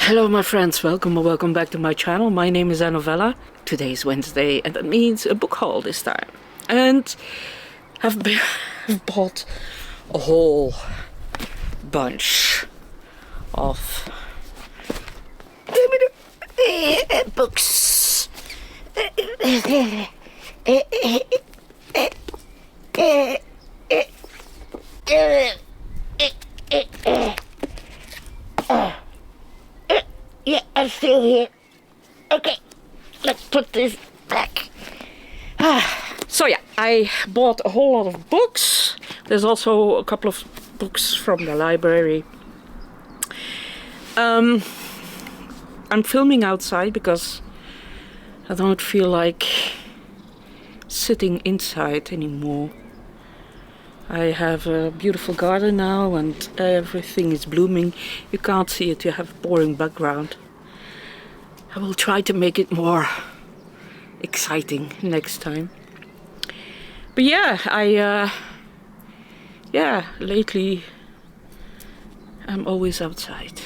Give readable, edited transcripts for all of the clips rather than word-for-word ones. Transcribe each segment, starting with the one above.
Hello my friends, welcome or welcome back to my channel. My name is Novella. Today is Wednesday and that means a book haul this time. And I've bought a whole bunch of books. Yeah, I'm still here. Okay, let's put this back. So yeah, I bought a whole lot of books. There's also a couple of books from the library. I'm filming outside because I don't feel like sitting inside anymore. I have a beautiful garden now and everything is blooming. You can't see it, you have a boring background. I will try to make it more exciting next time. But yeah, lately I'm always outside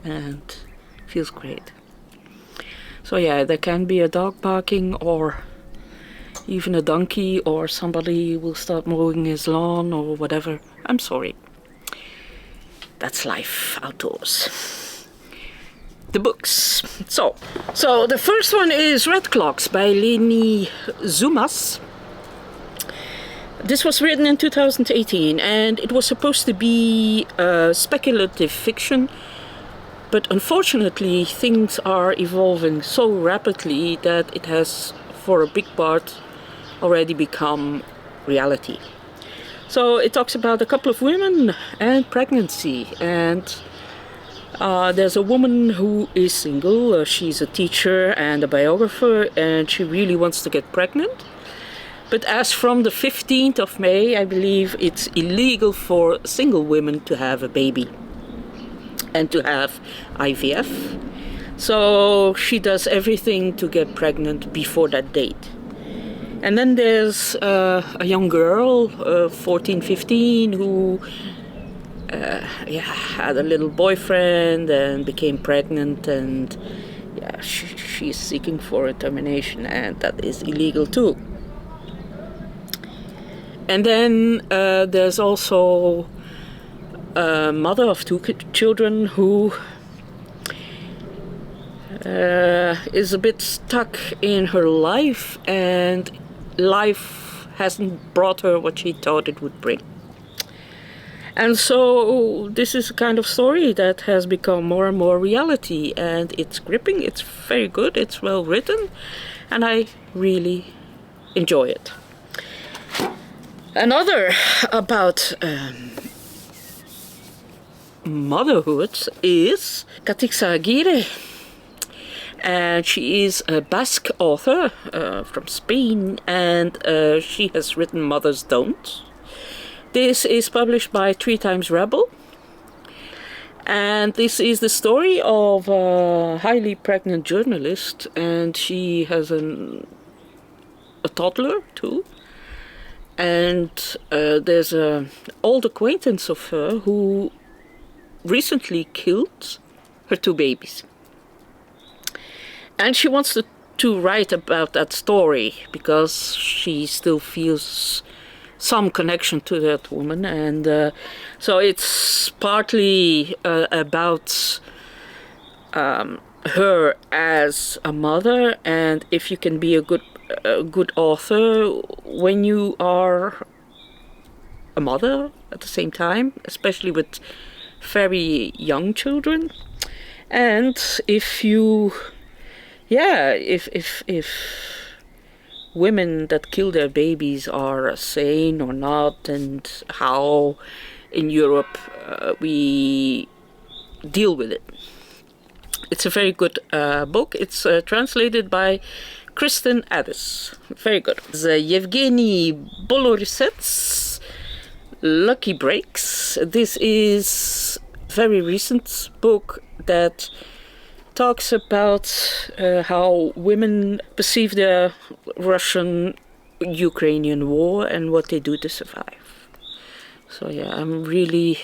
and it feels great. So yeah, there can be a dog barking or even a donkey, or somebody will start mowing his lawn or whatever. I'm sorry. That's life outdoors. The books. So the first one is Red Clocks by Leni Zumas. This was written in 2018 and it was supposed to be speculative fiction, but unfortunately things are evolving so rapidly that it has, for a big part, already become reality. So it talks about a couple of women and pregnancy, and there's a woman who is single. She's a teacher and a biographer and she really wants to get pregnant, but as from the 15th of May, I believe it's illegal for single women to have a baby and to have IVF. So she does everything to get pregnant before that date. And then there's a young girl, 14, 15, who had a little boyfriend and became pregnant, and she's seeking for a termination, and that is illegal too. And then there's also a mother of two children who is a bit stuck in her life, and life hasn't brought her what she thought it would bring. And so this is a kind of story that has become more and more reality, and it's gripping, it's very good, it's well written, and I really enjoy it. Another about motherhood is Katixa Agirre. And she is a Basque author from Spain, and she has written Mothers Don't. This is published by 3 Times Rebel, and this is the story of a highly pregnant journalist, and she has a toddler too, and there's an old acquaintance of her who recently killed her 2 babies. And she wants to write about that story because she still feels some connection to that woman. And so it's partly about her as a mother, and if you can be a good author when you are a mother at the same time, especially with very young children. And if you... if women that kill their babies are sane or not, and how in Europe we deal with it. It's a very good book. It's translated by Kristen Addis. Very good. The Yevgenia Belorusets, Lucky Breaks. This is a very recent book that talks about how women perceive the Russian-Ukrainian war and what they do to survive. So yeah, I'm really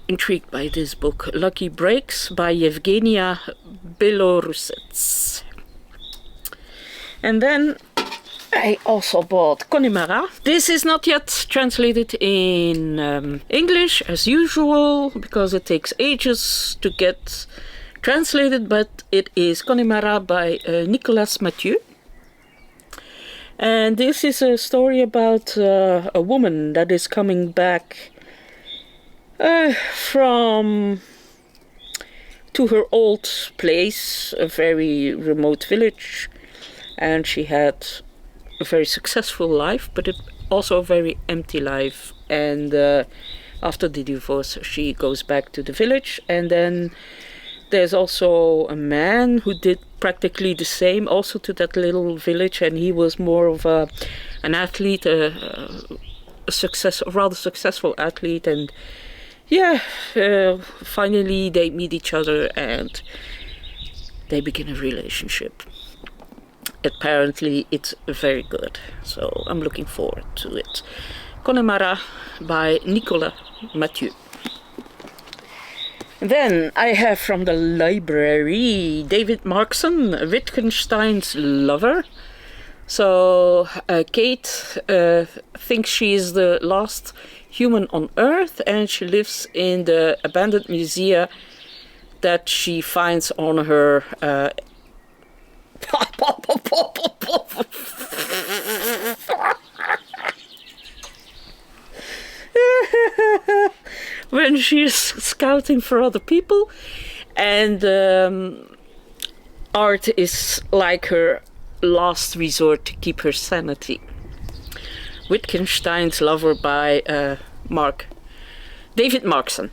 intrigued by this book. Lucky Breaks by Yevgenia Belorusets. And then I also bought Connemara. This is not yet translated in English as usual because it takes ages to get translated, but it is Connemara by Nicolas Mathieu. And this is a story about a woman that is coming back from to her old place, a very remote village, and she had a very successful life, but also a very empty life. And after the divorce, she goes back to the village, and then there's also a man who did practically the same, also to that little village, and he was more of an athlete, a rather successful athlete, and finally they meet each other and they begin a relationship. Apparently it's very good, so I'm looking forward to it. Connemara by Nicola Mathieu. Then I have from the library David Markson, Wittgenstein's Lover. So Kate thinks she is the last human on Earth, and she lives in the abandoned museum that she finds on her when she's scouting for other people, and art is like her last resort to keep her sanity. Wittgenstein's Lover by David Markson.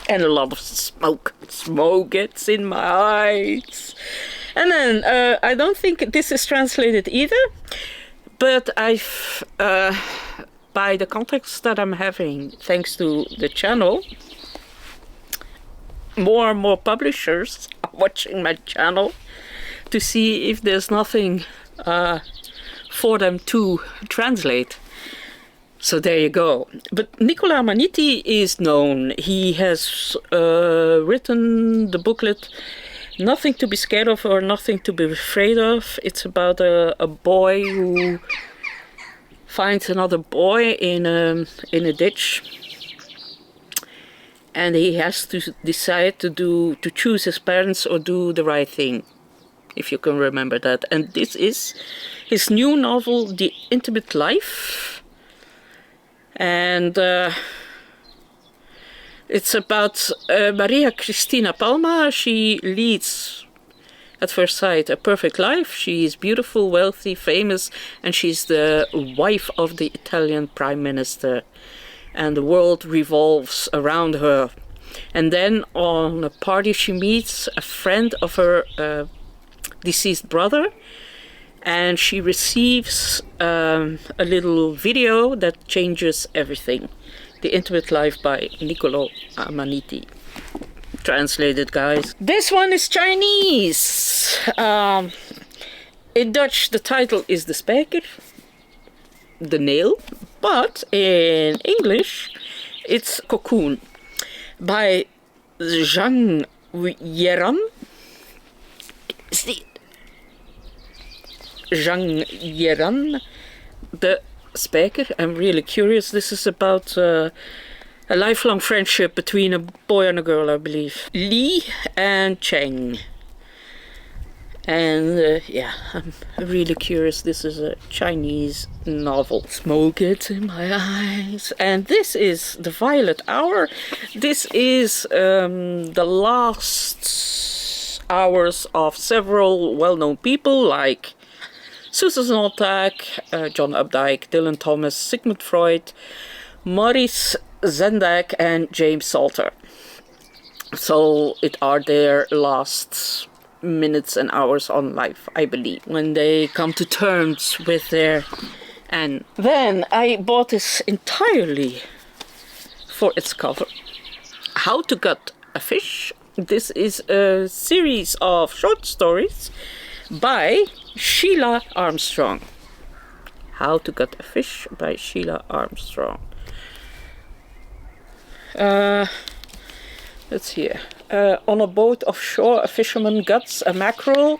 And a lot of smoke. Smoke gets in my eyes. And then I don't think this is translated either, but I've by the context that I'm having, thanks to the channel, more and more publishers are watching my channel to see if there's nothing for them to translate. So there you go. But Niccolo Ammaniti is known. He has written the booklet Nothing to be Scared of or Nothing to be Afraid of. It's about a boy who finds another boy in a ditch, and he has to decide to choose his parents or do the right thing, if you can remember that. And this is his new novel, The Intimate Life, and it's about Maria Cristina Palma. She leads, at first sight, a perfect life. She is beautiful, wealthy, famous, and she's the wife of the Italian Prime Minister. And the world revolves around her. And then on a party she meets a friend of her deceased brother, and she receives a little video that changes everything. The Intimate Life by Niccolo Ammaniti. Translated, guys. This one is Chinese. In Dutch, the title is the spijker, the nail, but in English, it's Cocoon by Zhang Yueran. Zhang Yueran, the spijker. I'm really curious. This is about a lifelong friendship between a boy and a girl, I believe. Li and Cheng. And I'm really curious. This is a Chinese novel. Smoke gets in my eyes. And this is The Violet Hour. This is the last hours of several well-known people like Susan Sontag, John Updike, Dylan Thomas, Sigmund Freud, Maurice Sendak, and James Salter. So it are their last minutes and hours on life, I believe, when they come to terms with their end. Then I bought this entirely for its cover. How to Gut a Fish. This is a series of short stories by Sheila Armstrong. How to Gut a Fish by Sheila Armstrong. Let's see here. On a boat offshore, a fisherman guts a mackerel.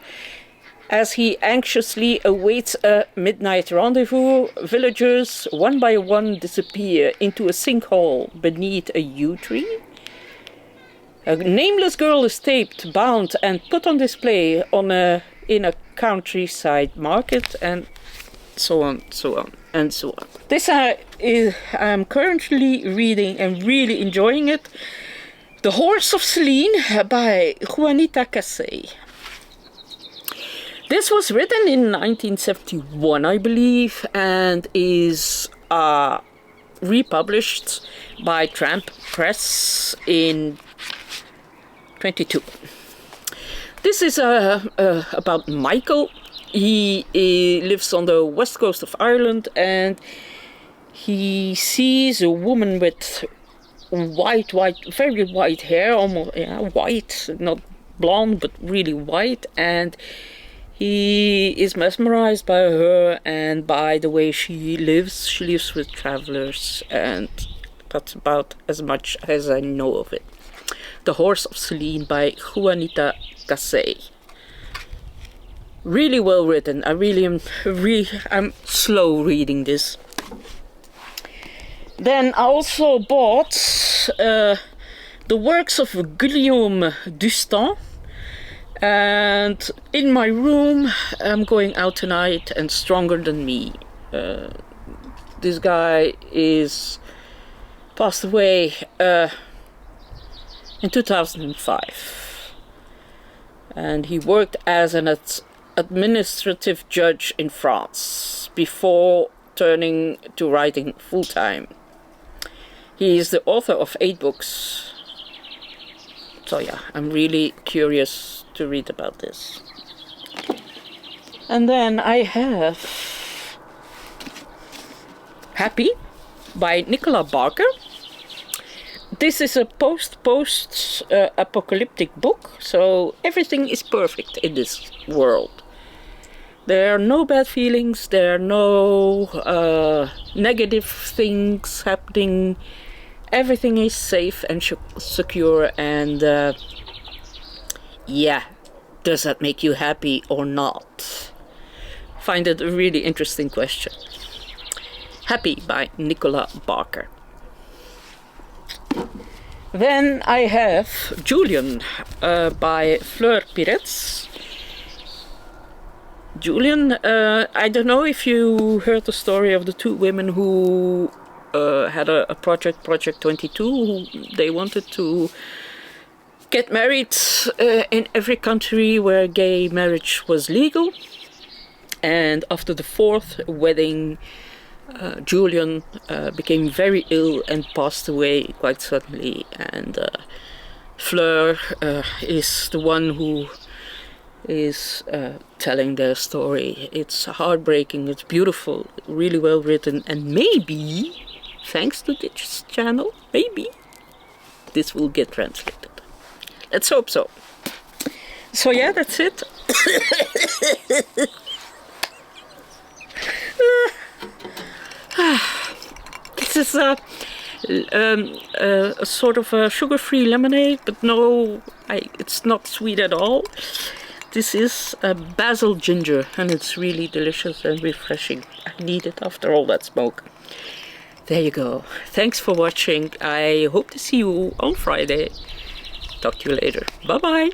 As he anxiously awaits a midnight rendezvous, villagers one by one disappear into a sinkhole beneath a yew tree. A nameless girl is taped, bound, and put on display in a countryside market, and so on, so on, and so on. This I'm currently reading and really enjoying it. The Horse of Celine by Juanita Cassay. This was written in 1971, I believe, and is republished by Tramp Press in 22. This is about Michael. He lives on the west coast of Ireland, and he sees a woman with very white hair, almost white, not blonde, but really white, and he is mesmerized by her and by the way she lives. She lives with travelers, and that's about as much as I know of it. The Horse of Celine by Juanita Cassay. Really well written. I'm slow reading this. Then I also bought the works of Guillaume Dustin. And in my room, I'm going out tonight and Stronger Than Me. This guy is passed away in 2005. And he worked as an administrative judge in France before turning to writing full-time. He is the author of 8 books. So yeah, I'm really curious to read about this. And then I have Happy by Nicola Barker. This is a post-apocalyptic book, so everything is perfect in this world. There are no bad feelings, there are no negative things happening. Everything is safe and secure, and yeah, does that make you happy or not? Find it a really interesting question. Happy by Nicola Barker. Then I have Julian by Fleur Pierets. Julian, I don't know if you heard the story of the 2 women who had a project 22. They wanted to get married in every country where gay marriage was legal. And after the 4th wedding, Julian became very ill and passed away quite suddenly. And Fleur is the one who is telling their story. It's heartbreaking, it's beautiful, really well written, and maybe, thanks to this channel, maybe this will get translated. Let's hope so. So yeah, that's it. This is a sort of a sugar-free lemonade, but no, it's not sweet at all. This is a basil ginger, and it's really delicious and refreshing. I need it after all that smoke. There you go. Thanks for watching. I hope to see you on Friday. Talk to you later. Bye-bye.